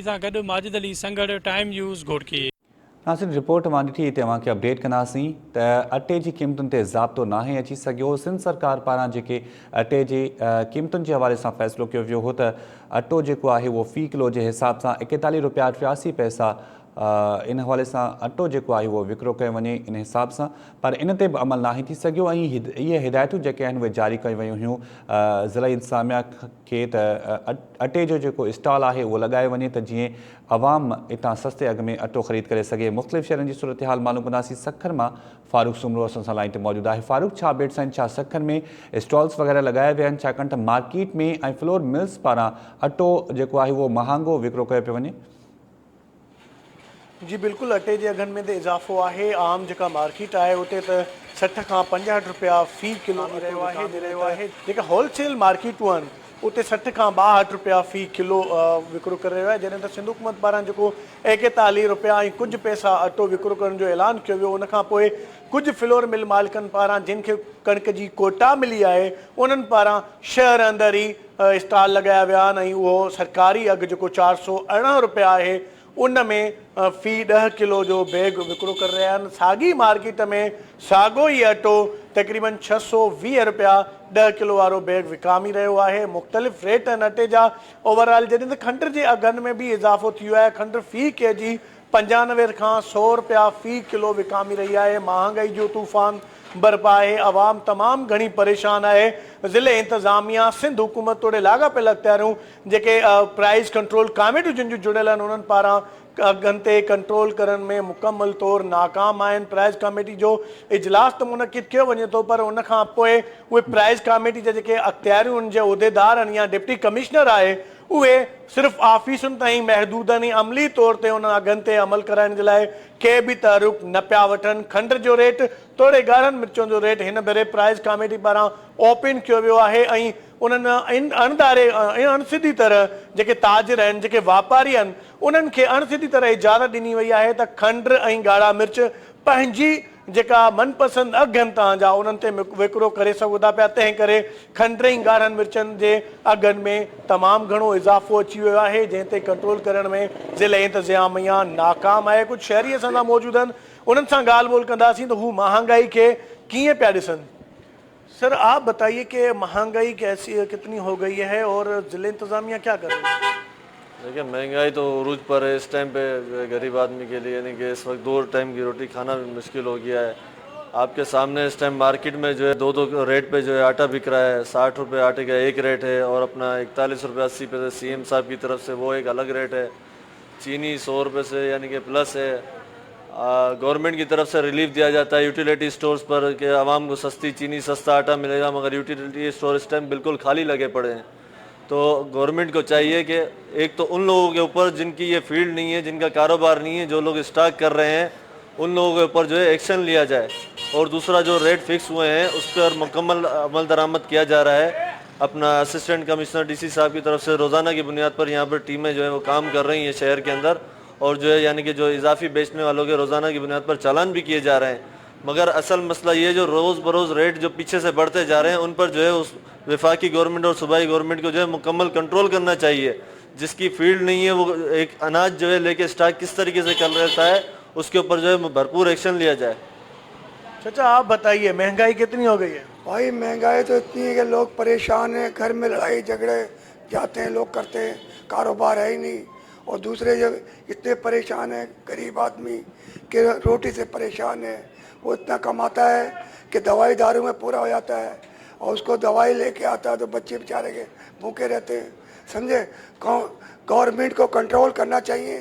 सां गॾु माजिद अली संगड़ टाइम न्यूज़ घोटकी। नासिन रिपोर्ट मां ॾिठी तव्हांखे अपडेट कंदासीं त अटे जी क़ीमतुनि ते ज़ाब्तो नाहे अची सघियो। सिंध सरकार पारां जेके अटे जी क़ीमतुनि जे हवाले सां फ़ैसिलो कयो वियो हो त अटो जेको आहे उहो फ़ी किलो जे हिसाब सां 41 रुपया 88 पैसा इन हवाले सां अटो जेको आहे उहो विकिरो कयो वञे इन हिसाब सां, पर इन ते बि अमल नाहे थी सघियो। ऐं इहे हिदायतूं जेके आहिनि उहे जारी कयूं वयूं हुयूं ज़िला इंतज़ामिया खे त अटे जो जेको स्टॉल आहे उहो लॻायो वञे त जीअं अवाम हितां सस्ते अघ में अटो ख़रीद करे सघे। मुख़्तलिफ़ शहरनि जी सूरत हाल मालूम कंदासीं। सखर मां फ़ारूक सुमरो असां सां लाइन ते मौजूदु आहे। फ़ारूक, छा अपडेट्स आहिनि? छा सखर में स्टॉल्स वग़ैरह लॻाया विया आहिनि छाकाणि त मार्केट में ऐं फ्लोर मिल्स पारां अटो जेको आहे उहो महांगो विकिरो कयो पियो वञे? जी बिल्कुलु, अटे जे अघनि में त इज़ाफ़ो आहे। आम जेका मार्केट आहे उते त 60 खां 65 रुपया फ़ी किलो रहियो आहे। जेका होलसेल मार्केटूं आहिनि उते 60 खां 62 रुपया फ़ी किलो विकिरो करे रहियो आहे। जॾहिं त सिंध हुकूमत पारां जेको 41 रुपया ऐं कुझु पैसा अटो विकिरो करण जो ऐलान कयो वियो, उनखां पोइ कुझु फ्लोर मिल मालिकनि पारां जिन खे कणिक जी कोटा मिली आहे उन्हनि पारां शहर अंदरि ई स्टॉल लॻाया विया आहिनि ऐं उहो सरकारी अघु जेको 418 रुपया आहे उन में फ़ी 10 किलो जो बैग विकिरो करे रहिया आहिनि। साॻी मार्केट में साॻियो ई अटो तक़रीबन 620 रुपया 10 किलो वारो बैग विकामी रहियो आहे। मुख़्तलिफ़ रेट आहिनि अटे जा ओवरऑल। जॾहिं त खंड जे अघनि में बि इज़ाफ़ो थी वियो आहे। खंड फ़ी के जी 95 खां 100 रुपया फ़ी किलो विकामी रही आहे। महांगाई जो तूफ़ान बर्पा आहे। आवाम तमामु घणी परेशान आहे। ज़िले इंतज़ामिया सिंध हुकूमत तोड़े लाॻापियल अख़्तियारूं जेके प्राइस कंट्रोल कमेटियूं जिन जूं जुड़ियल आहिनि उन्हनि पारां अघनि ते कंट्रोल करण में मुकमल तौरु नाकाम आहिनि। प्राइस कमेटी जो इजलास त मुनक़िद कयो वञे थो, पर उनखां पोइ उहे प्राइस कमेटी जा जेके अख़्तियारियूं उन जे उहिदेदार आहिनि या डिप्टी कमिश्नर आहे उहे सिर्फ़ु ऑफिसुनि ताईं महदूद आहिनि। अमली तौर ते उन अघनि ते अमल कराइण जे लाइ के बि तहरुक न पिया वठनि। खंड जो रेट तोड़े ॻाढ़नि मिर्चनि जो रेट हिन भेरे प्राइस कमेटी पारां ओपन कयो वियो आहे ऐं उन्हनि अणसिधी तरह जेके ताजिर आहिनि, जेके वापारी आहिनि, उन्हनि खे अणसिधी तरह इजाज़त ॾिनी वई आहे त खंड ऐं ॻाढ़ा मिर्च पंहिंजी जेका मनपसंदि अघ आहिनि तव्हांजा उन्हनि ते विकिरो करे सघो था पिया। तंहिं करे खंड ऐं ॻाढ़नि मिर्चनि जे अघनि में तमामु घणो इज़ाफ़ो अची वियो आहे, जंहिं ते कंट्रोल करण में ज़िले इंतज़ामिया नाकाम आहे। कुझु शहरी असां सां मौजूदु आहिनि, उन्हनि सां ॻाल्हि ॿोल कंदासीं त हू महांगाई खे कीअं पिया ॾिसनि। सर, आप बताइए कि महंगाई कैसी कितनी हो गई है और ज़िले इंतज़ामिया क्या कर रही है? देखिए, महंगाई तो उरूज पर है इस टाइम पे गरीब आदमी के लिए, यानी कि इस वक्त 2 टाइम की रोटी खाना भी मुश्किल हो गया है। आपके सामने इस टाइम मार्केट में जो है 2 रेट पे जो है आटा बिक रहा है। 60 रुपये आटे का एक रेट है और अपना 41 रुपये 80 पैसे सीएम साहब की तरफ से वो एक अलग रेट है। चीनी 100 रुपये से यानी कि प्लस है। गवर्नमेंट की तरफ से रिलीफ दिया जाता है यूटिलिटी स्टोर्स पर कि आवाम को सस्ती चीनी सस्ता आटा मिलेगा, मगर यूटिलिटी स्टोर इस टाइम बिल्कुल खाली लगे पड़े हैं। तो गवर्नमेंट को चाहिए कि एक तो उन लोगों के ऊपर जिनकी ये फील्ड नहीं है, जिनका कारोबार नहीं है, जो लोग स्टॉक कर रहे हैं, उन लोगों के ऊपर जो है एक्शन लिया जाए। और दूसरा, जो रेट फिक्स हुए हैं उस पर मुकम्मल अमल दरामद किया जा रहा है। अपना असिस्टेंट कमिश्नर डीसी साहब की तरफ से रोज़ाना की बुनियाद पर यहाँ पर टीमें जो है वो काम कर रही हैं शहर के अंदर, और जो है यानी कि जो इजाफी बेचने वालों के रोज़ाना की बुनियाद पर चालान भी किए जा रहे हैं। मगर असल मसला ये जो रोज़ बरोज़ रेट जो पीछे से बढ़ते जा रहे हैं उन पर जो है उस वफाकी गवर्नमेंट और सूबाई गवर्नमेंट को जो है मुकम्मल कंट्रोल करना चाहिए। जिसकी फील्ड नहीं है वो एक अनाज जो है लेके स्टॉक किस तरीके से कर रहता है उसके ऊपर जो है भरपूर एक्शन लिया जाए। चाचा, आप बताइए महंगाई कितनी हो गई है? भाई महंगाई तो इतनी है कि लोग परेशान हैं। घर में लड़ाई झगड़े जाते हैं, लोग करते हैं, कारोबार है ही नहीं। और दूसरे जब इतने परेशान हैं गरीब आदमी कि रोटी से परेशान है। वो इतना कमाता है कि दवाई दारू में पूरा हो जाता है और उसको दवाई लेके आता है तो बच्चे बेचारे के भूखे रहते हैं। समझे? गवर्नमेंट को कंट्रोल करना चाहिए।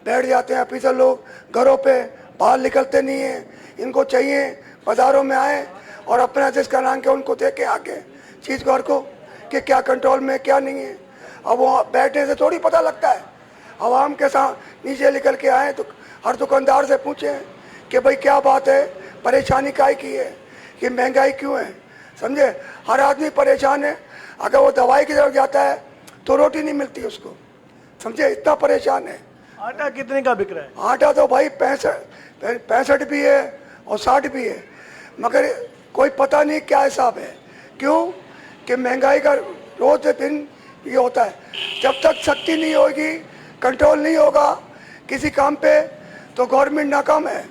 बैठ जाते हैं ऑफिसर लोग घरों पे, बाहर निकलते नहीं हैं। इनको चाहिए बाज़ारों में आए और अपना जिसका नाम के उनको दे के आके चीज़ घर को कि क्या कंट्रोल में क्या नहीं है। अब वो बैठने से थोड़ी पता लगता है। आवाम के साथ नीचे निकल के आए तो हर दुकानदार से पूछें कि भाई क्या बात है, परेशानी काहे की है, कि महंगाई क्यों है। समझे? हर आदमी परेशान है। अगर वो दवाई की तरफ जाता है तो रोटी नहीं मिलती उसको। समझे? इतना परेशान है। आटा कितने का बिक रहा है? आटा तो भाई 65 भी है और 60 भी है, मगर कोई पता नहीं क्या हिसाब है। क्यों? कि महंगाई का रोज दिन ये होता है। जब तक सख्ती नहीं होगी, कंट्रोल नहीं होगा किसी काम पे तो गवर्नमेंट नाकाम है,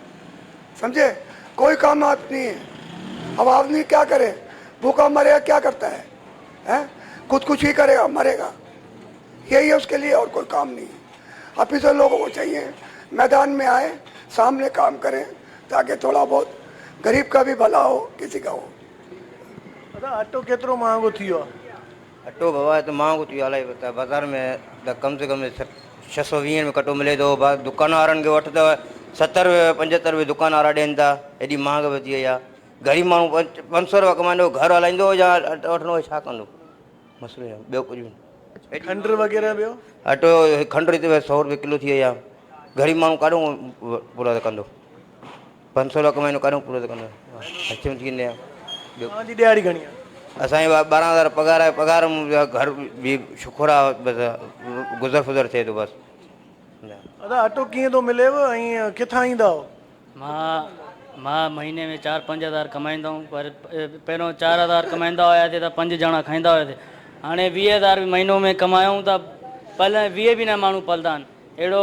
समझे। कोई काम आप नहीं है। अब आदमी क्या करे, भूखा मरेगा क्या करता है, हैं? खुद कुछ ही करेगा, मरेगा, यही है उसके लिए, और कोई काम नहीं है। अभी तो लोगों को चाहिए मैदान में आए, सामने काम करें, ताकि थोड़ा बहुत गरीब का भी भला हो, किसी का हो। दादा अटो केतिरो महांगो थी वियो आहे? अटो बाबा तो महांगो थी वियो आहे, इलाही त बाज़ार में त कम से कम 620 में कटो मिले थो। दुकान वारनि खे वठि त 70 रुपए 75 रुपए दुकान वारा ॾियनि था। एॾी महांग वधी वई आहे। ग़रीब माण्हू 500 रुपया कमाईंदो, घर हलाईंदो या अटो वठंदो, छा कंदो? मसइलो आहे, ॿियो कुझु बि। खंड वग़ैरह ॿियो? अटो खंड हिते 100 रुपए किलो थी वई आहे। ग़रीब माण्हू काॾों पूरो त कंदो? 500 रुपया कमाईंदो, काॾों पूरो त कंदो? हथियूं थी वेंदे आहे। तव्हांजी ॾियारी घणी आहे? असांजी 12,000 पगार आहे। पगार घर बि शुकुर आहे, बसि गुज़र फुज़र थिए थो बसि। दादा अटो कीअं थो मिलेव ऐं किथां ईंदा हो? मां महीने में 4-5 हज़ार कमाईंदा हूँ, पर पहिरों 4 हज़ार कमाईंदा हुआसीं त 5 ॼणा खाईंदा हुआसीं। हाणे 20 हज़ार बि महीनो में कमायूं था, पल 20 बि न माण्हू पलंदा आहिनि। अहिड़ो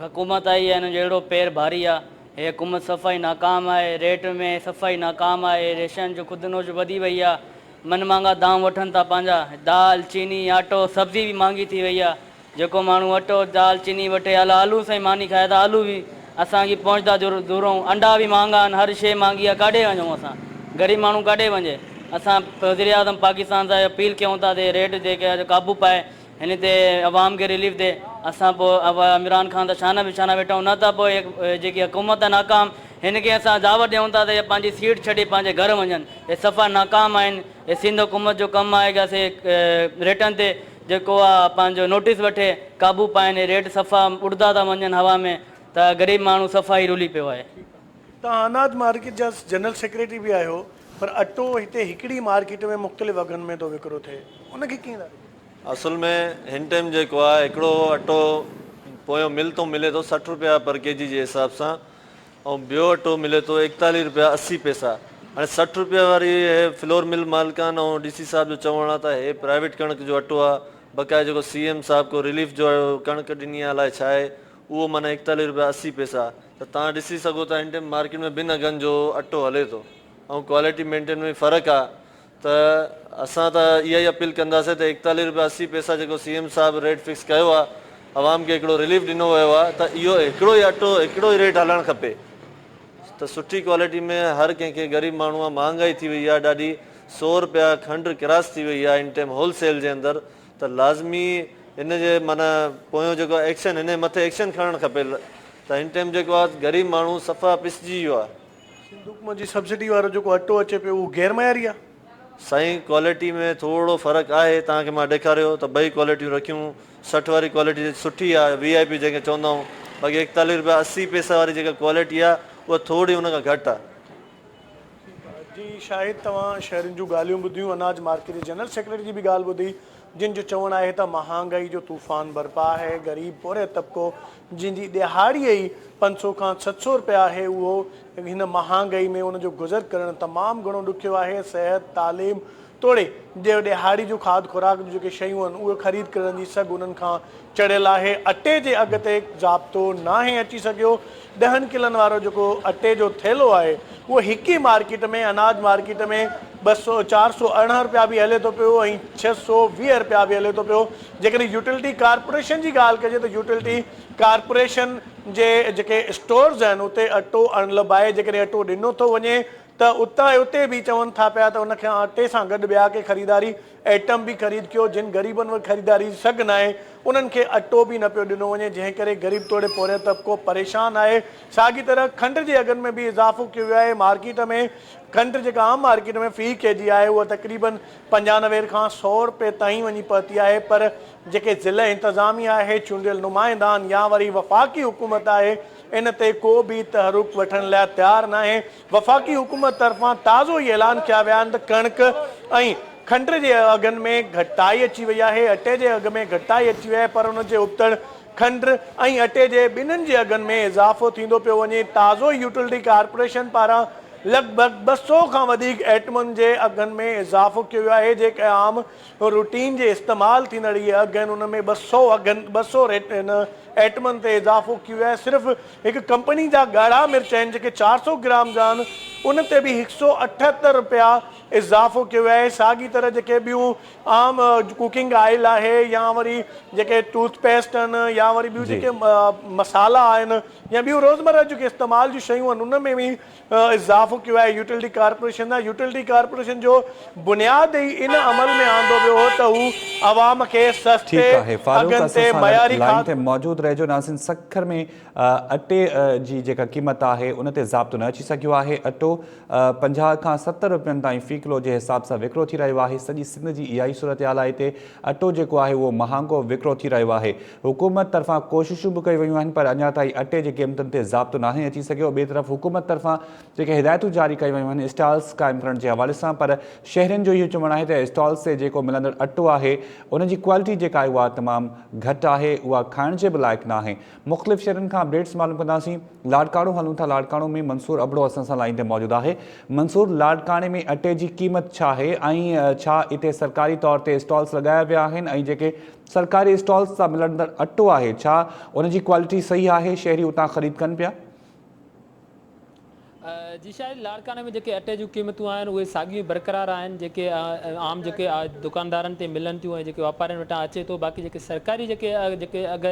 हुकूमत आई आहे, हिन जो अहिड़ो पेर भारी आहे। हे हुकूमत सफ़ाई नाकाम आहे, रेट में सफ़ाई नाकाम आहे, रेशन जो खुदनोश वधी वई आहे, मन मांगा दाम वठनि था पंहिंजा। दाल चीनी अटो सब्ज़ी बि महांगी थी वई आहे। जेको माण्हू अटो दाल चीनी वठे, हल आलू सां ई मानी खाए त आलू बि असांखे पहुचंदा दूरों। अंडा बि महांगा आहिनि, हर शइ महांगी आहे। काॾे वञूं असां? ग़रीब माण्हू काॾे वञे? असां वज़ीर आज़म पाकिस्तान सां अपील कयूं था त रेट जेके क़ाबू पाए, हिन ते अवाम खे रिलीफ ॾे। असां पोइ इमरान ख़ान त शाना बिछाना वेठा आहियूं, न त पोइ जेकी हुकूमत आहे नाकाम, हिन खे असां दावत ॾियूं था त इहे पंहिंजी सीट छॾे पंहिंजे घर वञनि। हे सफ़ा नाकाम आहिनि। हे सिंध हुकूमत जो कमु आहे कि असीं रेटनि ते जेको आहे पंहिंजो नोटिस वठे, क़ाबू पाइनि। रेट सफ़ा उड़ंदा था वञनि हवा में, त ग़रीब माण्हू सफ़ा ई रुली पियो आहे। तव्हां अनाज मार्केट जा जनरल सेक्रेटरी बि आहियो, पर अटो हिते हिकिड़ी मार्केट में मुख़्तलिफ़ अघनि में थो विकिरो थिए, उनखे कीअं? असल में हिन टाइम जेको आहे हिकिड़ो अटो पोयों मिल तो मिले थो 60 रुपया पर केजी जे हिसाब सां, ऐं ॿियो अटो मिले थो 41 रुपया 80 पैसा। हाणे 60 रुपया वारी हे फ्लोर मिल मालिकान ऐं DC साहब जो चवणु आहे त हे प्राइवेट कणिक जो अटो आहे। बक़ाया जेको CM साहब को रिलीफ जो कणिक ॾिनी आहे, अलाए छा आहे, उहो माना 41 रुपया 80 पैसा। त तव्हां ॾिसी सघो था हिन टाइम मार्केट में ॿिनि अघनि जो अटो हले थो ऐं क्वालिटी मेंटेन में फ़र्क़ु आहे। त असां त इहा ई अपील कंदासीं त 41 रुपया 80 पैसा जेको CM साहब रेट फिक्स कयो आहे, आवाम खे हिकिड़ो रिलीफ ॾिनो वियो आहे, त इहो हिकिड़ो ई अटो हिकिड़ो ई रेट हलणु खपे। त सुठी क्वालिटी में हर कंहिंखे, ग़रीब माण्हू आहे, महांगाई थी वई आहे ॾाढी। 100 रुपया खंड किरास थी वई आहे हिन टाइम होलसेल जे अंदरि। त लाज़मी हिन जे माना पोयों जेको एक्शन, हिन मथे एक्शन खणणु खपे। त हिन टाइम जेको आहे ग़रीब माण्हू सफ़ा पिसजी वियो आहे। सिंध हुकूमत जी सब्सिडी वारो जेको अटो अचे पियो, उहो गैरमयारी आहे? साईं क्वालिटी में थोरो फ़र्क़ु आहे। तव्हांखे मां ॾेखारियो त ॿई क्वालिटियूं रखियूं। 60 वारी क्वालिटी सुठी आहे, VIP जंहिंखे चवंदा आहियूं। बाक़ी 41 रुपया 80 पैसा वारी जेका क्वालिटी आहे, उहा थोरी हुन खां घटि आहे। जी शाहिद, तव्हां शहरनि जूं ॻाल्हियूं ॿुधियूं, अनाज मार्केट जे जनरल सेक्रेटरी जी बि ॻाल्हि ॿुधी, जिन जो चवणु आहे त महांगाई जो तूफ़ान बरपा आहे। ग़रीब पोरे तबिको जिन जी ॾिहाड़ी ई 500 खां 700 रुपया आहे, उहो हिन महांगाई में उनजो गुज़र करणु तमामु घणो ॾुखियो आहे। सिहत, तालीम तोड़े जो ॾिहाड़ी जो खाद खुराक जूं जेके शयूं आहिनि, उहे ख़रीद करण जी सघ उन्हनि खां चढ़ियल आहे। अटे जे अघ ते ज़ाब्तो नाहे अची सघियो। 10 किलनि वारो जेको अटे जो थैलो आहे, उहो हिक ई मार्केट में, अनाज मार्केट में 418 रुपया बि हले थो पियो ऐं 620 रुपया बि हले थो पियो। जेकॾहिं यूटिलिटी कॉर्पोरेशन जी ॻाल्हि कजे त यूटिलिटी कॉर्पोरेशन जे जेके स्टोर्स आहिनि, उते अटो अणलबाए जेकॾहिं अटो ॾिनो थो वञे, त उते बि चवनि था पिया त उनखे अटे सां गॾु ॿिया के ख़रीदारी आइटम बि ख़रीद कयो। जिन ग़रीबनि वटि ख़रीदारी सघ न आहे, उन्हनि खे अटो बि न पियो ॾिनो वञे, जंहिं करे ग़रीब तोड़े पोरे तबिको परेशान आहे। साॻी तरह खंड जे अघनि में बि इज़ाफ़ो कयो वियो आहे। मार्केट में खंड जेका आम मार्केट में फ़ी केजी आहे, उहा तक़रीबन 95 खां 100 रुपए ताईं वञी पहुती आहे। पर जेके ज़िला इंतिज़ामिया आहे, चूंडियल नुमाइंदा आहिनि, या वरी वफ़ाक़ी हुकूमत आहे, इन ते को बि तहरुक वठण लाइ तयारु न आहे। वफ़ाक़ी हुकूमत तरफ़ां ताज़ो ई ऐलान कया विया आहिनि त कणिक ऐं खंड जे अघनि में घटाई अची वई आहे, अटे जे अघ में घटाई अची वई आहे, पर उन जे उबतड़ खंड ऐं अटे जे ॿिन्हिनि जे अघनि में इज़ाफ़ो थींदो पियो वञे। ताज़ो यूटिलिटी कॉर्पोरेशन पारां लॻभॻि 200 खां वधीक आइटमनि जे अघनि में इज़ाफ़ो कयो वियो आहे। जेके आम रूटीन जे इस्तेमालु थींदड़ इहे अघ आहिनि उन में 200 रेट आइटमनि ते इज़ाफ़ो कयो वियो आहे। सिर्फ़ु हिकु कंपनी जा ॻाढ़ा मिर्च आहिनि जेके 400 ग्राम जा आहिनि उन ते बि 178 रुपया इज़ाफ़ो कयो वियो आहे। साॻी तरह जेके ॿियूं आम कुकिंग ऑइल आहे या वरी जेके टूथपेस्ट आहिनि या वरी ॿियूं जेके मसाला आहिनि या ॿियूं रोज़मर्रा जेके इस्तेमाल जूं शयूं आहिनि उन में बि इज़ाफ़ो कयो आहे यूटिलिटी कॉर्पोरेशन आहे। यूटिलिटी कॉर्पोरेशन जो बुनियाद ई इन अमल में आंदो वियो हो त हू आवाम खे सस्ते अघनि ते मयारी खाधो मौजूद रहिजो। नाज़रीन, सखर में अटे जी जेका क़ीमत आहे उन ते ज़ाब्तो न अची सघियो आहे। अटो 50 खां 70 रुपयनि ताईं फ़ी किलो जे हिसाब सां विकिरो थी रहियो आहे। सॼी सिंध जी इहा ई सूरत हाल आहे। हिते अटो जेको आहे उहो महांगो विकिरो थी रहियो आहे। हुकूमत तरफ़ां कोशिशूं बि कई वियूं आहिनि पर अञा ताईं अटे जी क़ीमतुनि ते ज़ाब्तो नाहे अची सघियो। ॿिए तरफ़ हुकूमत तरफ़ां जेके हिदायतूं जारी कयूं वियूं आहिनि स्टॉल्स क़ाइमु करण जे हवाले सां, पर शहरियुनि जो इहो चवणु आहे त स्टॉल्स ते जेको मिलंदड़ अटो आहे उन जी क्वालिटी जेका आहे उहा तमामु घटि आहे, उहा खाइण जे बि लाइक़ु न आहे। मुख़्तलिफ़ शहरनि खां अपडेट्स मालूम कंदासीं। लाड़काणो हलूं था। लाड़काणो में मंसूर अबड़ो असां सां लाइन ते मौजूदु आहे। मंसूर, लाड़काणे में अटे जी क़ीमत छा आहे ऐं छा हिते सरकारी तौर ते स्टॉल्स लॻाया विया आहिनि ऐं जेके सरकारी स्टॉल्स सां मिलंदड़ अटो आहे छा उन जी क्वालिटी सही आहे, शहरी उतां ख़रीद कनि पिया? जी शायद लाड़काने में जेके अटे जूं क़ीमतूं आहिनि उहे साॻियूं बरक़रार आहिनि जेके आम जेके दुकानदारनि ते मिलनि थियूं ऐं जेके वापारियुनि वटां अचे थो। बाक़ी जेके सरकारी जेके अघ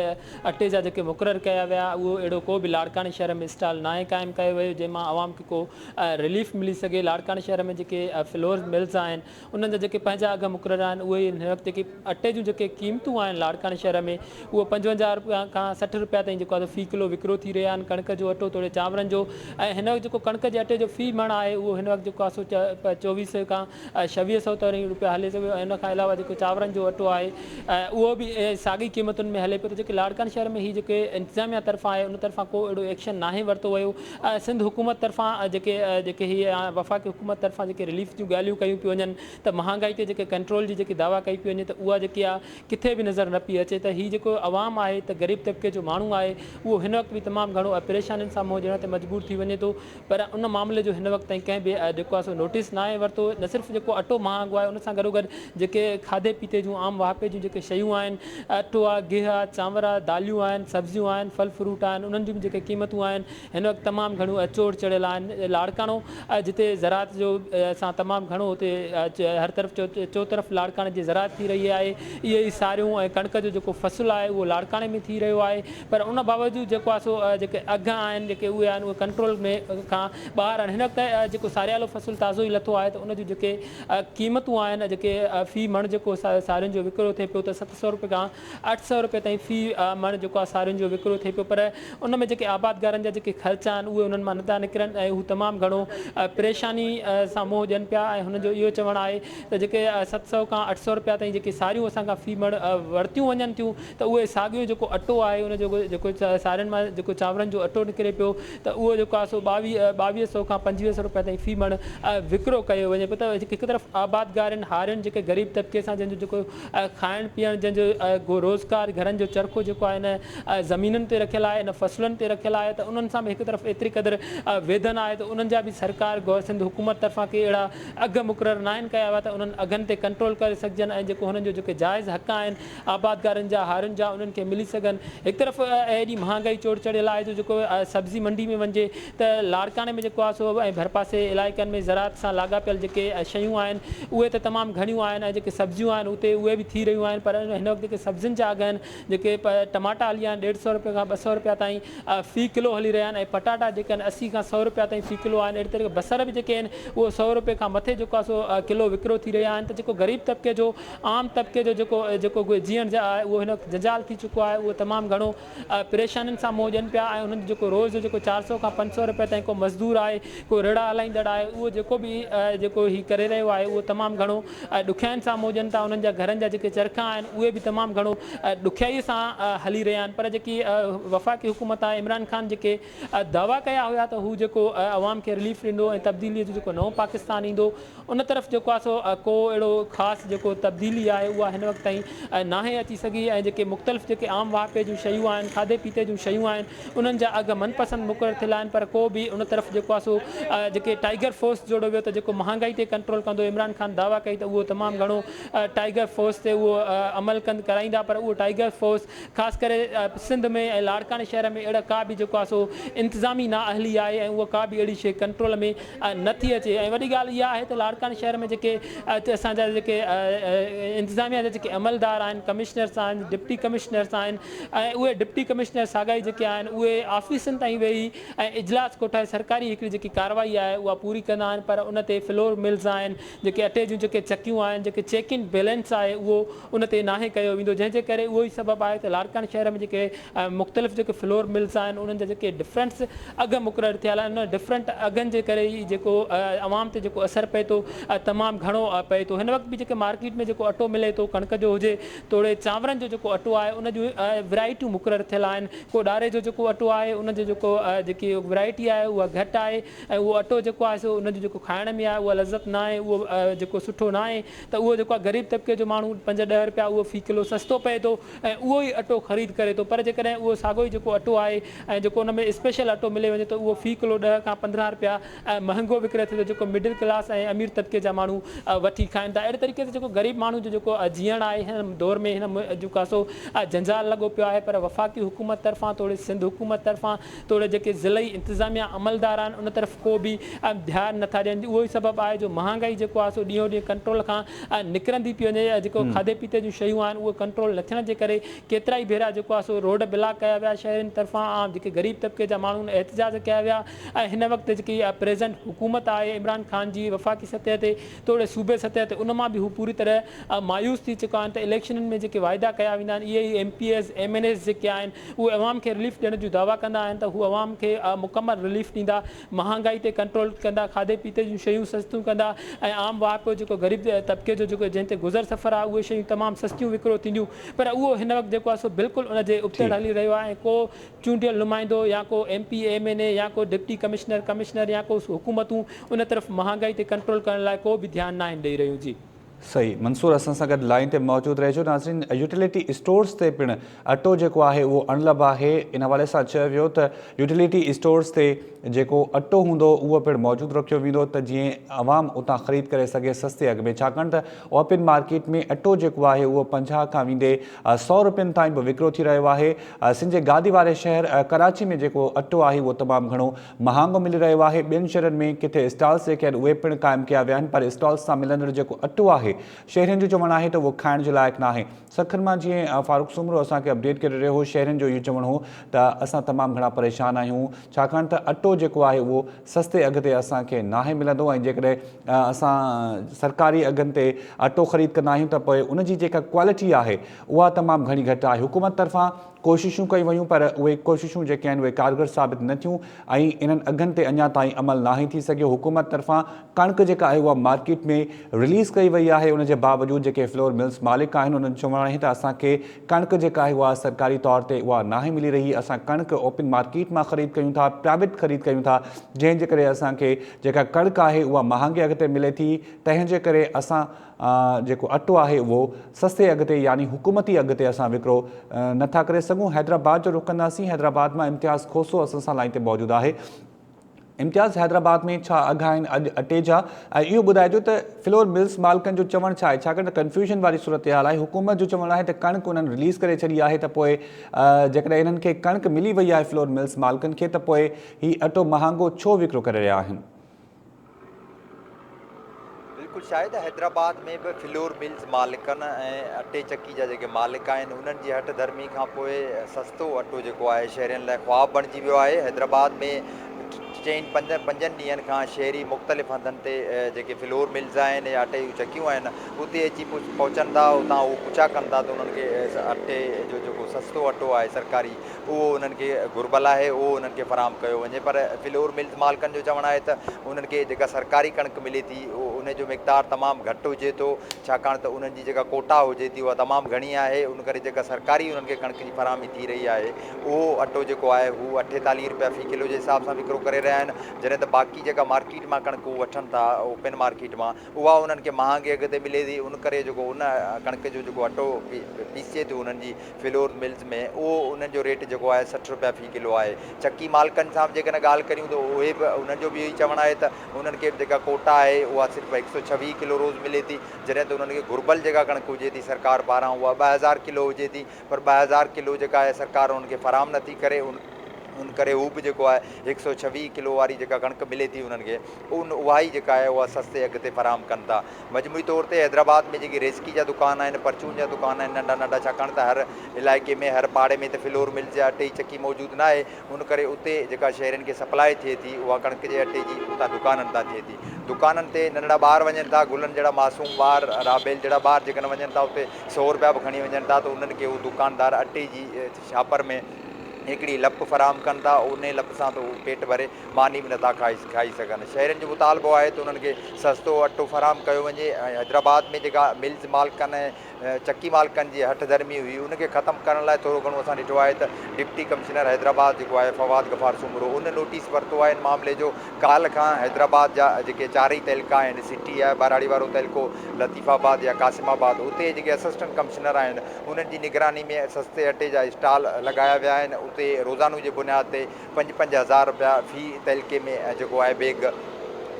अटे जा जेके मुक़ररु कया विया उहो अहिड़ो को बि लाड़काने शहर में स्टॉल नाहे क़ाइमु कयो वियो जंहिंमां आवाम खे को रिलीफ मिली सघे। लाड़काने शहर में जेके फ्लोर मिल्स आहिनि उन्हनि जा जेके पंहिंजा अघ मुक़ररु आहिनि उहे हिन वक़्तु जेके अटे जूं जेके क़ीमतूं आहिनि लाड़काने शहर में उहो 55 रुपया खां 60 रुपया ताईं जेको आहे फ़ी किलो विकिरो थी रहिया आहिनि। कणिक जो अटो थोरे चांवरनि जो ऐं हिन वक़्तु जेको कणिक जे अटे जो फ़ी मण आहे उहो हिन वक़्तु जेको आहे सो 2400 खां 2600 ताईं रुपया हले सघियो। हिन खां अलावा जेको चांवरनि जो अटो आहे उहो बि साॻी क़ीमतुनि में हले पियो। त जेके लाड़काने शहर में हीअ जेके इंतिज़ामिया तरफ़ां आहे उन तरफ़ां को अहिड़ो एक्शन नाहे वरितो वियो। सिंध हुकूमत तरफ़ां जेके हीअ वफ़ाक़ी हुकूमत तरफ़ां जेके रिलीफ जूं ॻाल्हियूं कयूं पियूं वञनि त महांगाई ते जेके कंट्रोल जी जेकी दावा कई पई वञे त उहा जेकी आहे किथे बि नज़र न पई अचे। त हीअ जेको आवाम आहे त ग़रीब तबिके जो माण्हू आहे उहो हिन वक़्तु बि तमामु घणो परेशानियुनि सां मुंहुं ॾियण ते मजबूर थी वञे थो। पर उन मामले जो हिन वक़्तु ताईं कंहिं बि जेको आहे सो नोटिस न आहे वरितो। न सिर्फ़ु जेको अटो महांगो आहे उन सां गॾोगॾु जेके खाधे पीते जूं आम वाहपे जूं जेके शयूं आहिनि अटो आहे, गिह आहे, चांवर आहे, दालियूं आहिनि, सब्जियूं आहिनि, फल फ्रूट आहिनि, उन्हनि जूं बि जेके क़ीमतूं आहिनि हिन वक़्तु तमामु घणो चोड़ चढ़ियल आहिनि। लाड़काणो जिते ज़रात जो असां तमामु घणो हुते हर तरफ़ चौतरफ़ लाड़काणे जी ज़रात थी रही आहे। इहे ई सारियूं ऐं कणिक जो जेको फ़सुलु आहे उहो लाड़काणे में थी रहियो आहे। पर उन बावजूदि जेको आहे सो जेके अघ आहिनि जेके उहे आहिनि उहे कंट्रोल में खां ॿाहिरि आहिनि। हिन वक़्तु जेको सारियालो फ़सुलु ताज़ो ई लथो आहे त उन जूं जेके क़ीमतूं आहिनि जेके फ़ी मण जेको सारियुनि जो विकिरो थिए पियो त 700 रुपए खां 800 रुपए ताईं फ़ी मण जेको आहे सारियुनि जो विकिरो थिए पियो। पर उन में जेके आबादगारनि जा जेके ख़र्च आहिनि उहे उन्हनि मां नथा निकिरनि ऐं हू तमामु घणो परेशानी सां मुंहुं ॾियनि पिया। ऐं हुनजो इहो चवणु आहे त जेके 700 खां 800 रुपया ताईं जेके सारियूं असांखां फ़ी मण वरितियूं वञनि थियूं त उहे साॻियो जेको अटो आहे उन जो जेको सारियुनि मां जेको चांवरनि जो अटो निकिरे पियो त उहो जेको आहे सो 2200 खां 2500 रुपया ताईं फ़ी मण विकिरो कयो वञे पियो। त हिकु तरफ़ आबादगार आहिनि, हारियुनि जेके ग़रीब तबिके सां जंहिंजो जेको खाइण पीअण जंहिंजो रोज़गार घरनि जो चरखो जेको आहे हिन ज़मीनुनि ते रखियलु आहे, हिन फ़सुलुनि ते रखियलु आहे त उन्हनि सां बि हिकु तरफ़ एतिरी क़दुरु वेधन आहे त उन्हनि जा बि सरकार सिंध हुकूमत तरफ़ां के अहिड़ा अघ मुक़ररु न आहिनि कया हुआ त उन्हनि अघनि ते कंट्रोल करे सघजनि ऐं जेको हुननि जो जेके जाइज़ हक़ आहिनि आबादगारनि जा हारियुनि जा उन्हनि खे मिली सघनि। हिकु तरफ़ एॾी महांगाई चोड़ चढ़ियल आहे जो जेको सब्ज़ी मंडी में वञे त लाड़काणे में जेको आहे सो ऐं भरपासे इलाइक़नि में ज़रात सां लाॻापियल जेके शयूं आहिनि उहे त तमामु घणियूं आहिनि ऐं जेके सब्जियूं आहिनि उते उहे बि थी रहियूं आहिनि। पर हिन वक़्तु जेके सब्जियुनि जा अघ आहिनि जेके टमाटा हली आहिनि 150 रुपए खां 200 रुपया ताईं फ़ी किलो हली रहिया आहिनि ऐं पटाटा जेके आहिनि 80 खां 100 रुपया ताईं फ़ी किलो आहिनि। अहिड़ी तरह बसर बि जेके आहिनि उहे 100 रुपए खां मथे जेको आहे सो किलो विकिरो थी रहिया आहिनि। त जेको ग़रीब तबिके जो आम तबिके जो जेको जीअण जा आहे उहो हिन वक़्तु जंजाल थी चुको आहे। उहो तमामु घणो परेशानियुनि सां मुंहुं ॾियनि पिया ऐं उन्हनि जो जेको रोज़ जेको 400 खां 500 रुपए ताईं को मज़दूर आहे, को रिड़ा हलाईंदड़ आहे, उहो जेको बि जेको हीउ करे रहियो आहे उहो तमामु घणो ॾुखियाईनि सां मुंहुं ॾियनि था। उन्हनि जा घरनि जा जेके चरखा आहिनि उहे बि तमामु घणो ॾुखियाईअ सां हली रहिया आहिनि। पर जेकी वफ़ाक़ी हुकूमत आहे, इमरान ख़ान जेके दावा कया हुया त हू जेको आवाम खे रिलीफ ॾींदो ऐं तब्दीलीअ जो जेको नओं पाकिस्तान ईंदो उन तरफ़ जेको आहे सो को अहिड़ो ख़ासि जेको तब्दीली आहे उहा हिन वक़्तु ताईं नाहे अची सघी। ऐं जेके मुख़्तलिफ़ जेके आम वाहपे जूं शयूं आहिनि, खाधे पीते जूं शयूं आहिनि, उन्हनि जा अघ मनपसंदि मुक़ररु थियल आहिनि पर को बि उन तरफ़ तरफ़ जेको आहे सो जेके टाइगर फोर्स जोड़ो वियो त जेको महांगाई ते कंट्रोल कंदो। इमरान ख़ान दावा कई त उहो तमामु घणो टाइगर फोर्स ते उहो अमल कराईंदा, पर उहो टाइगर फोर्स ख़ासि करे सिंध में ऐं लाड़काने शहर में अहिड़ा का बि जेको आहे सो इंतिज़ामी नाअहली आहे ऐं उहा का बि अहिड़ी शइ कंट्रोल में नथी अचे। ऐं वॾी ॻाल्हि इहा आहे त लाड़काने शहर में जेके असांजा जेके इंतिज़ामिया जा जेके अमलदार आहिनि, कमिश्नर्स आहिनि, डिप्टी कमिश्नर्स आहिनि, ऐं उहे डिप्टी कमिश्नर साॻाई जेके आहिनि उहे ऑफिसनि ताईं वेही ऐं इजलास कोठाए सरकारी हिकिड़ी जेकी कार्रवाई आहे उहा पूरी कंदा आहिनि, पर उन ते फ्लोर मिल्स आहिनि, जेके अटे जूं जेके चकियूं आहिनि, जेके चेक इन बैलेंस आहे उहो उन ते नाहे कयो वेंदो, जंहिंजे करे उहो ई सबबु आहे त लाड़काने शहर में जेके मुख़्तलिफ़ जेके फ्लोर मिल्स आहिनि उन्हनि जा जेके डिफरेंस अघु मुक़ररु थियल आहिनि, उन डिफरेंट अघनि जे करे ई जेको अवाम ते जेको असरु पए थो तमामु घणो पए थो। हिन वक़्तु बि जेके मार्केट में जेको अटो मिले थो, कणिक जो हुजे, तोड़े चांवरनि जो जेको अटो आहे उन जूं वैराइटियूं मुक़ररु थियल आहिनि। को ॾारे जो जेको अटो आहे उन जो जेको जेकी वैराइटी आहे उहा घटि आहे ऐं उहो अटो जेको आहे सो उन जो जेको खाइण में आहे उहा लज़त न आहे, उहो जेको सुठो न आहे, त उहो जेको आहे ग़रीब तबिके जो माण्हू 5-10 रुपया उहो फ़ी किलो सस्तो पए थो ऐं उहो ई अटो ख़रीद करे थो। पर जेकॾहिं उहो साॻियो ई जेको अटो आहे ऐं जेको उन में स्पेशल अटो मिले वञे त उहो फ़ी किलो 10 खां 15 रुपया महांगो विकिरे थो, जेको मिडिल क्लास ऐं अमीर तबिके जा माण्हू वठी खाइनि था। अहिड़े तरीक़े सां जेको ग़रीब माण्हू जो जेको जीअण आहे हिन दौर में हिन जेको आहे सो जंजाल लॻो पियो आहे, पर वफ़ाक़ी हुकूमत तरफ़ां तोड़े सिंध हुकूमत तरफ़ां तोड़े जेके ज़िलई इंतिज़ामिया अमलदार आहिनि उन तरफ़ को बि ध्यानु नथा ॾियनि। उहो ई सबबु आहे जो महांगाई जेको आहे सो ॾींहों ॾींहुं कंट्रोल खां निकिरंदी पई वञे। जेको खाधे पीते जूं शयूं आहिनि उहे कंट्रोल न थियण जे करे केतिरा ई भेरा जेको आहे सो रोड ब्लॉक कया विया शहरनि तरफ़ां, आम जेके ग़रीब तबिके जा माण्हू एहतिजाज कया विया। ऐं हिन वक़्तु जेकी प्रेज़ेंट हुकूमत आहे इमरान ख़ान जी वफ़ाक़ी सतह ते तोड़े सूबे सतह ते, उन मां बि हू पूरी तरह मायूस थी चुका आहिनि त इलेक्शननि में जेके वाइदा कया वेंदा आहिनि इहे ई MPs MNAs जेके आहिनि उहे अवाम खे रिलीफ ॾियण जूं दावा कंदा आहिनि त हू अवाम खे मुकमल रिलीफ ॾींदा, महांगाई ते कंट्रोल कंदा, खाधे पीते जूं शयूं सस्तियूं कंदा ऐं आम वाहिपो जेको ग़रीब तबिके जो जेको जंहिं ते गुज़र सफ़र आहे उहे शयूं तमामु सस्तियूं विकिरो थींदियूं। पर उहो हिन वक़्तु जेको आहे सो बिल्कुलु उन जे उबतड़ हली रहियो आहे। को चूंडियल नुमाइंदो या को MP MNA या को डिप्टी कमिश्नर या को हुकूमतूं उन तरफ़ महांगाई ते कंट्रोल करण लाइ को बि ध्यानु न आहिनि ॾेई रहियूं। जी सही, मंसूर असां सां गॾु लाइन ते मौजूदु रहिजो। नाज़रीन, यूटिलिटी स्टोर्स ते पिणु अटो जेको आहे उहो अणलभ आहे। इन हवाले सां चयो वियो त यूटिलिटी स्टोर्स ते जेको अटो हूंदो उहो पिणु मौजूदु रखियो वेंदो त जीअं आवाम उतां ख़रीद करे सघे सस्ते अघ में, छाकाणि त ओपन मार्केट में अटो जेको आहे उहो 50 खां वेंदे 100 रुपयनि ताईं बि विकिरो थी रहियो आहे। सिंध जे गादी वारे शहर कराची में जेको अटो आहे उहो तमामु घणो महांगो मिली रहियो आहे। ॿियनि शहरनि में किथे स्टॉल्स जेके आहिनि उहे पिणु क़ाइमु कया विया आहिनि, पर स्टॉल्स सां मिलंदड़ जेको अटो आहे शहरनि जो चवणु आहे त उहो खाइण जे लाइक़ु न आहे। सखर मां जीअं फारूक सुमरो असांखे अपडेट करे रहियो हो, शहरनि जो इहो चवणु हो त असां तमामु घणा परेशान आहियूं, छाकाणि त अटो जेको आहे उहो सस्ते अघ ते असांखे नाहे मिलंदो ऐं जेकॾहिं असां सरकारी अघनि ते अटो ख़रीद कंदा आहियूं त पोइ उनजी जेका क्वालिटी आहे उहा तमामु घणी घटि आहे। हुकूमत तरफ़ां कोशिशूं कई वियूं पर उहे कोशिशूं जेके आहिनि उहे कारगर साबित न थियूं ऐं इन्हनि अघनि ते अञा ताईं अमल नाहे थी सघियो। हुकूमत तरफ़ां कणिक जेका आहे उहा मार्केट में रिलीज़ कई वई आहे, उनजे बावजूदि जेके फ्लोर मिल्स मालिक आहिनि उन्हनि चवणु आहे त असांखे कणिक जेका आहे उहा सरकारी तौर ते उहा नाहे मिली रही। असां कणिक ओपन मार्केट मां ख़रीद कयूं था, प्राइवेट ख़रीद कयूं था, जंहिंजे करे असांखे जेका कणिक आहे उहा महांगे अघ ते मिले थी। तंहिंजे करे असां जेको अटो आहे उहो सस्ते अघ ते यानी हुकूमती अघ ते असां विकिरो नथा करे सघूं। हैदराबाद जो रुख़ कंदासीं। हैदराबाद मां इम्तियाज़ खोसो असां सां लाइन ते मौजूदु आहे। इम्तियाज़, हैदराबाद में छा अघ आहिनि अॼु अटे जा, ऐं इहो ॿुधाइजो त फ्लोर मिल्स मालिकनि जो चवणु छा आहे, छाकाणि त कंफ्यूजन वारी सूरत हाल आहे। हुकूमत जो चवणु आहे त कणिक उन्हनि रिलीज़ करे छॾी आहे, त पोइ जेकॾहिं इन्हनि खे कणिक मिली वई आहे फ्लोर मिल्स मालिकनि खे, त पोइ हीउ अटो महांगो छो विकिरो करे रहिया आहिनि? शायद हैदराबाद में भी फ्लोर मिल्स मालिकन ऐं अटे चक्की जा जेके मालिक आहिनि उन्हनि जी हट धर्मी खां पोइ सस्तो अटो जेको आहे शहरनि लाइ ख्वाब बणिजी वियो आहे। हैदराबाद में 4-5 ॾींहंनि खां शहरी मुख़्तलिफ़ हंधनि ते जेके फ्लोर मिल्स आहिनि या अटे जूं चक्कियूं आहिनि उते अची पहुचनि था, उतां उहो पुछा कनि था त उन्हनि खे अटे जो जेको सस्तो अटो आहे सरकारी उहो उन्हनि खे घुर्बल आहे उहो उन्हनि खे फ़राहम कयो वञे। पर फ्लोर मिल्स मालिकनि जो चवणु आहे त उन्हनि खे जेका सरकारी कणिक मिले थी उन जो मिक़दार तमामु घटि हुजे थो, छाकाणि त उन्हनि जी जेका कोटा हुजे थी उहा तमामु घणी आहे। उन करे जेका सरकारी उन्हनि खे कणिक जी फराहमी थी रही आहे उहो अटो जेको आहे हू 48 रुपया फ़ी किलो जे हिसाब सां विकिरो करे रहिया आहिनि, जॾहिं त बाक़ी जेका मार्केट मां कणिक वठनि था ओपन मार्केट मां उहा उन्हनि खे महांगे अघ ते मिले थी। उन करे जेको उन कणिक जो जेको अटो पीसे थो उन्हनि जी फ्लोर मिल्स में, उहो उन्हनि जो रेट जेको आहे 60 रुपया फ़ी किलो आहे। चकी मालिकनि सां जेकॾहिं ॻाल्हि करियूं त उहे बि उन्हनि जो बि इहो ई चवणु आहे त उन्हनि खे जेका कोटा आहे उहा सिर्फ़ु 126 किलो रोज़ मिले थी, जॾहिं त उन्हनि खे घुर्बल जेका कणिक हुजे थी सरकार पारां उहा 2000 किलो हुजे थी, पर 2000 किलो जेका आहे सरकार उन्हनि खे फराहम नथी करे। उन करे हू बि जेको आहे 126 किलो वारी जेका कणिक मिले थी उन्हनि खे उहा ई जेका आहे उहा सस्ते अघ ते फराहम कनि था। मजमूई तौर ते हैदराबाद में जेके रेस्की जा दुकान आहिनि, परचून जा दुकान आहिनि नंढा नंढा, छाकाणि त हर इलाइक़े में हर पाड़े में त फ्लोर मिल्स जा अटे जी चकी मौजूदु न आहे, उन करे उते जेका शहरनि खे सप्लाई थिए थी उहा कणिक जे अटे जी उतां दुकाननि तां थिए थी। दुकाननि ते नंढड़ा ॿार वञनि था, गुलनि जहिड़ा मासूम ॿार, राबेल जहिड़ा ॿार जेकॾहिं वञनि था उते 100 रुपया बि खणी वञनि था त उन्हनि खे उहो दुकानदार अटे जी छापर में हिकिड़ी लप फराहम कनि था, उन लप सां त उहो पेट भरे मानी बि नथा खाई सघनि। शहरनि जो मुतालबो आहे त उन्हनि खे सस्तो अटो फराहम कयो वञे। हैदराबाद में जेका मिल्स मालिकनि ऐं चकी मालिकनि जी हठ धर्मी हुई उनखे ख़तमु करण लाइ थोरो घणो असां ॾिठो आहे त डिप्टी कमिश्नर हैदराबाद जेको आहे फवाद गफ़ार सुमरो उन नोटिस वरितो आहे इन मामले जो। काल्ह खां हैदराबाद जा जेके चारई तहलका आहिनि, सिटी आहे, बाराड़ी वारो तहलको, लतीफ़ाबाद या कासिमाबाद, उते जेके असिस्टेंट कमिश्नर आहिनि उन्हनि जी निगरानी में सस्ते अटे जा स्टॉल लॻाया विया आहिनि। उते रोज़ानो जे बुनियाद ते 5-5 हज़ार रुपया फ़ी तहलके में जेको आहे बैग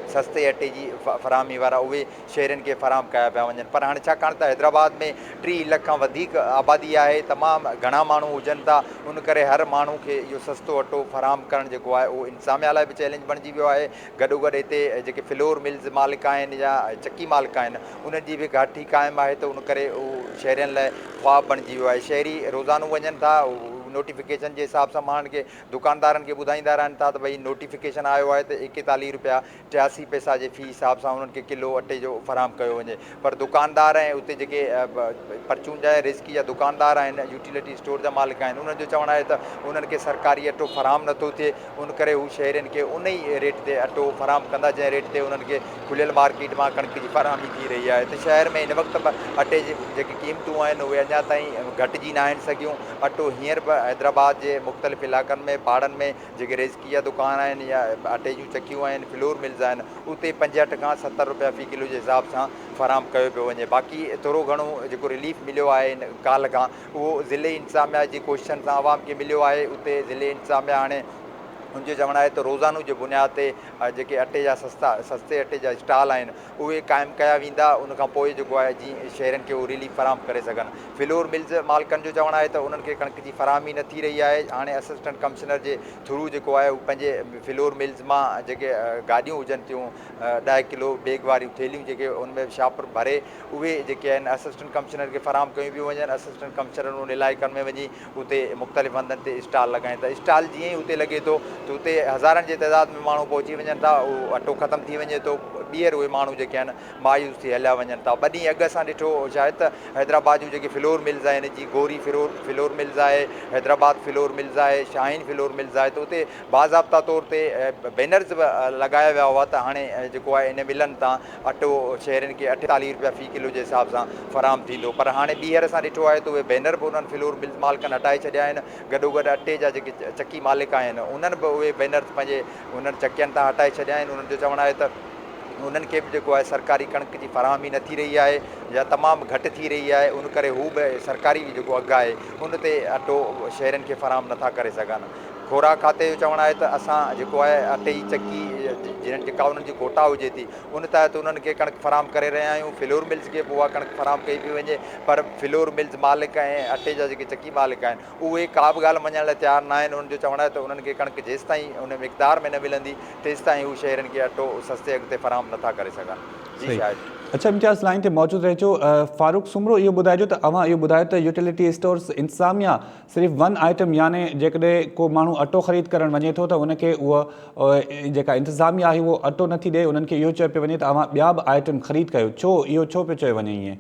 सस्ते अटे जी फराहमी वारा उहे शहरनि खे फराहम कया पिया वञनि। पर हाणे छाकाणि त हैदराबाद में 3 लख खां वधीक आबादी आहे, तमामु घणा माण्हू हुजनि था, उन करे हर माण्हू खे इहो सस्तो अटो फराहम करणु जेको आहे उहो इंतिज़ामिया लाइ बि चैलेंज बणिजी वियो आहे। गॾोगॾु हिते जेके फ्लोर मिल्स मालिक आहिनि या चकी मालिक आहिनि उन्हनि जी बि घाटी क़ाइमु आहे, त उन करे उहो शहरनि लाइ ख़्वाब बणिजी वियो आहे। शहरी रोज़ानो वञनि था, नोटिफिकेशन जे हिसाब सां माण्हुनि खे दुकानदारनि खे ॿुधाईंदा रहनि था त भई नोटिफिकेशन आयो आहे त 41 रुपया 83 पैसा जे फ़ी हिसाब सां उन्हनि खे किलो अटे जो फराहम कयो वञे। पर दुकानदार ऐं उते जेके परचून जा रेस्की जा दुकानदार आहिनि, यूटिलिटी स्टोर जा मालिक आहिनि, उन्हनि जो चवणु आहे त उन्हनि खे सरकारी अटो फराहम नथो थिए, उन करे हू शहरनि खे उन ई रेट ते अटो फराहम कंदा जंहिं रेट ते उन्हनि खे खुलियल मार्केट मां कणिक जी फराहमी थी रही आहे। त शहर में हिन वक़्तु अटे जी जेके क़ीमतूं आहिनि उहे अञा ताईं घटिजी न आहिनि सघियूं। अटो हींअर बि हैदराबाद जे मुख़्तलिफ़ इलाइक़नि में पाड़नि में जेके रेज़की जा दुकान आहिनि या अटे जूं चकियूं आहिनि, फ्लोर मिल्स आहिनि, उते 65 खां 70 रुपया फ़ी किलो जे हिसाब सां फराहम कयो पियो वञे। बाक़ी थोरो घणो जेको रिलीफ मिलियो आहे इन काल्ह खां उहो ज़िले इंतिज़ामिया जी कोशिशनि सां आवाम खे मिलियो आहे। उते ज़िले इंतिज़ामिया हाणे उनजो चवणु आहे त रोज़ानो जे बुनियाद ते जेके अटे जा सस्ते अटे जा स्टॉल आहिनि उहे क़ाइमु कया वेंदा, उनखां पोइ जेको आहे जीअं शहरनि खे उहो रिलीफ फराहम करे सघनि। फ्लोर मिल्स मालिकनि जो चवणु आहे त उन्हनि खे कणिक जी फराहमी न थी रही आहे। हाणे असिस्टेंट कमिश्नर जे थ्रू जेको आहे उहो पंहिंजे फ्लोर मिल्स मां जेके गाॾियूं हुजनि थियूं 10 किलो बैग वारियूं थैलियूं जेके उनमें शापर भरे उहे जेके आहिनि असिस्टेंट कमिश्नर खे फराहम कयूं पियूं वञनि। असिस्टेंट कमिश्नर उन इलाइक़नि में वञी उते मुख़्तलिफ़ हंधनि ते स्टॉल लॻाइनि था। स्टॉल जीअं ई उते लॻे थो त उते हज़ारनि जे तइदाद में माण्हू पहुची वञनि था, उहो अटो ख़तमु थी वञे थो, ॿीहर उहे माण्हू जेके आहिनि मायूस थी हलिया वञनि था। 2 ॾींहं अॻु असां ॾिठो शायदि त हैदराबाद जूं जेके फ्लोर मिल्स आहिनि, जी गोरी फ्लोर मिल्स आहे, हैदराबाद फ्लोर मिल्स आहे, शाहीन फ्लोर मिल्स आहे, त उते बाज़ाब्ता तौर ते बैनर्स बि लॻाया विया हुआ त हाणे जेको आहे इन मिलनि तां अटो शहरनि खे 48 रुपया फ़ी किलो जे हिसाब सां फराहम थींदो। पर हाणे ॿीहर असां ॾिठो आहे त उहे बैनर बि उन्हनि फ्लोर मिल्स मालिकनि हटाए छॾिया आहिनि। गॾोगॾु अटे जा जेके चकी मालिक आहिनि उन्हनि बि उहे बैनर्स पंहिंजे उन्हनि चकियनि तां हटाए छॾिया आहिनि। उन्हनि जो चवणु आहे त उन्हनि खे बि जेको आहे सरकारी कणिक जी फराहमी न थी रही आहे या तमामु घटि थी रही आहे, उन करे हू बि सरकारी जेको अघु आहे उन ते अटो शहरनि खे फराहम नथा करे सघनि। खुराक खाते जो चवणु आहे त असां जेको आहे अटे जी चकी जेका उन्हनि जी कोटा हुजे थी उन तहत उन्हनि खे कणिक फराहम करे रहिया आहियूं। फ्लोर मिल्स खे बि उहा कणिक फराहम कई पई वञे, पर फ्लोर मिल्स मालिक ऐं अटे जा जेके चकी मालिक आहिनि उहे का बि ॻाल्हि मञण लाइ तयारु न आहिनि। उन्हनि जो चवणु आहे त उन्हनि खे कणिक जेसि ताईं उन मिक़दार में न मिलंदी तेसि ताईं हू शहरनि खे अटो सस्ते अघ ते फराहम नथा करे सघनि। जी शायदि अच्छा इम्तियाज़ लाइन ते मौजूदु रहिजो। फारूक सुमरो इहो ॿुधाइजो त अव्हां इहो ॿुधायो त यूटिलिटी स्टोर्स इंतिज़ामिया सिर्फ़ु 1 आइटम याने जेकॾहिं को माण्हू अटो ख़रीद करणु वञे थो त उनखे उहा जेका इंतिज़ामिया आहे उहो अटो नथी ॾिए, उन्हनि खे इहो चयो पियो वञे त अव्हां ॿिया बि आइटम ख़रीद कयो। छो इहो छो पियो चयो वञे ईअं?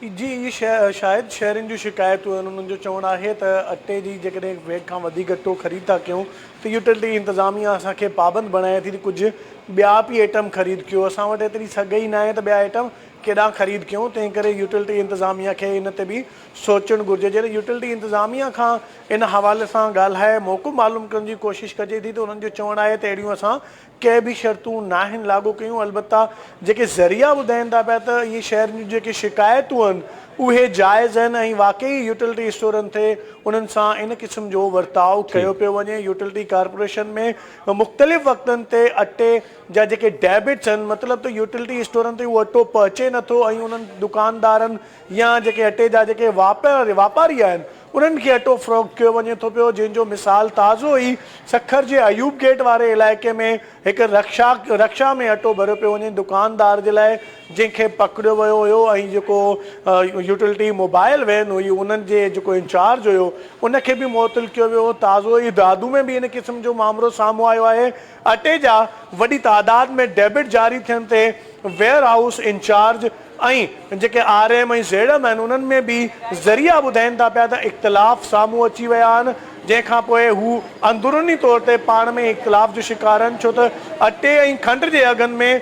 जी ये शायद शहरनि जूं शिकायतूं आहिनि उन्हनि जो चवणु आहे त अटे जी जेकॾहिं वेट खां वधीक अटो ख़रीद था कयूं त यूटिलिटी इंतज़ामिया असांखे पाबंद बणाए थी त कुझु ॿिया बि आइटम ख़रीद कयो। असां वटि एतिरी सघई न आहे त ॿिया आइटम केॾां ख़रीद कयूं, तंहिं करे यूटिलिटी इंतज़ामिया खे इन ते बि सोचणु घुरिजे। जॾहिं यूटिलिटी इंतज़ामिया खां इन हवाले सां ॻाल्हाए मौक़ो मालूम करण जी कोशिशि कजे थी त उन्हनि जो चवणु आहे त अहिड़ियूं असां कंहिं बि शर्तूं न आहिनि लागू कयूं। अलबत्ता जेके ज़रिया ॿुधाइनि था पिया त इहे शहरनि जूं जेके शिकायतूं आहिनि उहे जाइज़ आहिनि ऐं वाक़ई यूटिलिटी स्टोरनि ते उन्हनि सां इन क़िस्म जो वर्ताव कयो पियो वञे। यूटिलिटी कॉर्पोरेशन में मुख़्तलिफ़ वक़्तनि ते अटे जा जेके डेबिट्स आहिनि, मतिलबु त यूटिलिटी स्टोरनि ते उहो अटो पहुचे नथो ऐं उन्हनि दुकानदारनि या जेके अटे जा जेके वापारी आहिनि उन्हनि खे अटो फ़रोख़्त कयो वञे थो पियो। जंहिंजो मिसाल ताज़ो ई सखर जे अयूब गेट वारे इलाइक़े में हिकु रक्षा में अटो भरियो पियो वञे दुकानदार जे लाइ, जंहिंखे पकड़ियो वियो हुयो ऐं जेको यूटिलिटी मोबाइल वैन हुई उन्हनि जे जेको इंचार्ज हुयो उनखे बि मुअतल कयो वियो। ताज़ो ई दादू में बि इन क़िस्म जो मामिलो साम्हूं आयो आहे। अटे जा वॾी तादाद में डेबिट जारी थियण ते वेयर हाउस इंचार्ज ऐं जेके RM ऐं ZM आहिनि उन्हनि में बि ज़रिया ॿुधाइनि था पिया त इख़्तिलाफ़ साम्हूं अची विया आहिनि, जंहिंखां पोइ हू अंदरूनी तौर ते पाण में इख़्तिलाफ़ जो शिकार आहिनि। छो त अटे ऐं खंड जे अघनि में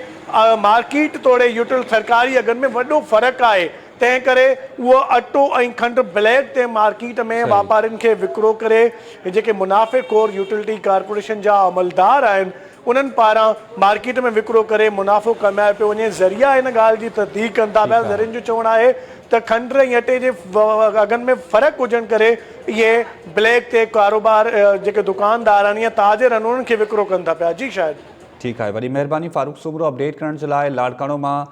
मार्केट तोड़े सरकारी अघनि में वॾो फ़र्क़ु आहे, तंहिं करे उहो अटो ऐं खंड ब्लैक ते मार्केट में वापारियुनि खे विकिरो करे जेके मुनाफ़े यूटिलिटी कॉर्पोरेशन जा अमलदार आहिनि उन्हनि पारां मार्केट में विकिरो करे मुनाफ़ो कमाए पियो वञे। ज़रिया इन ॻाल्हि जी तहक़ीक़ कनि था पिया। ज़रियनि जो चवणु आहे त खंड ऐं अटे जे अघनि में फ़र्क़ु हुजण करे इहे ब्लैक ते कारोबार जेके दुकानदार आहिनि या ताजिर आहिनि उन्हनि खे विकिरो कनि था पिया। जी शायदि ठीकु आहे, वॾी महिरबानी फारूक सूबरो अपडेट करण जे लाइ। लाड़काणो मां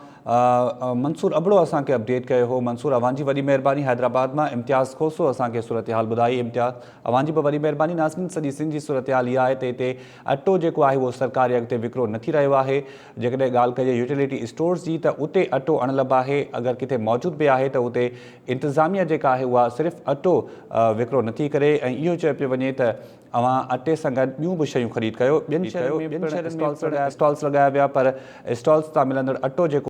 मंसूर अबड़ो असांखे अपडेट कयो हो। मंसूर, अवांजी वॾी महिरबानी। हैदराबाद मां इम्तियाज़ खोसो असांखे सूरत हाल ॿुधाई। इम्तियाज़, अवांजी बि वॾी महिरबानी। नाज़रीन, सॼी सिंध जी सूरत हाल इहा आहे त हिते अटो जेको आहे उहो सरकारी अॻिते विकिरो न थी रहियो आहे। जेकॾहिं ॻाल्हि कजे यूटिलिटी स्टोर्स जी त उते अटो अणलभ आहे। अगरि किथे मौजूदु बि आहे त उते इंतिज़ामिया जेका आहे उहा सिर्फ़ु अटो विकिरो नथी करे ऐं इहो चयो पियो वञे त अवां अटे सां गॾु ॿियूं बि शयूं ख़रीद कयो। ॿियनि शहरनि में स्टॉल्स लॻाया विया, पर स्टॉल्स तां मिलंदड़ अटो जेको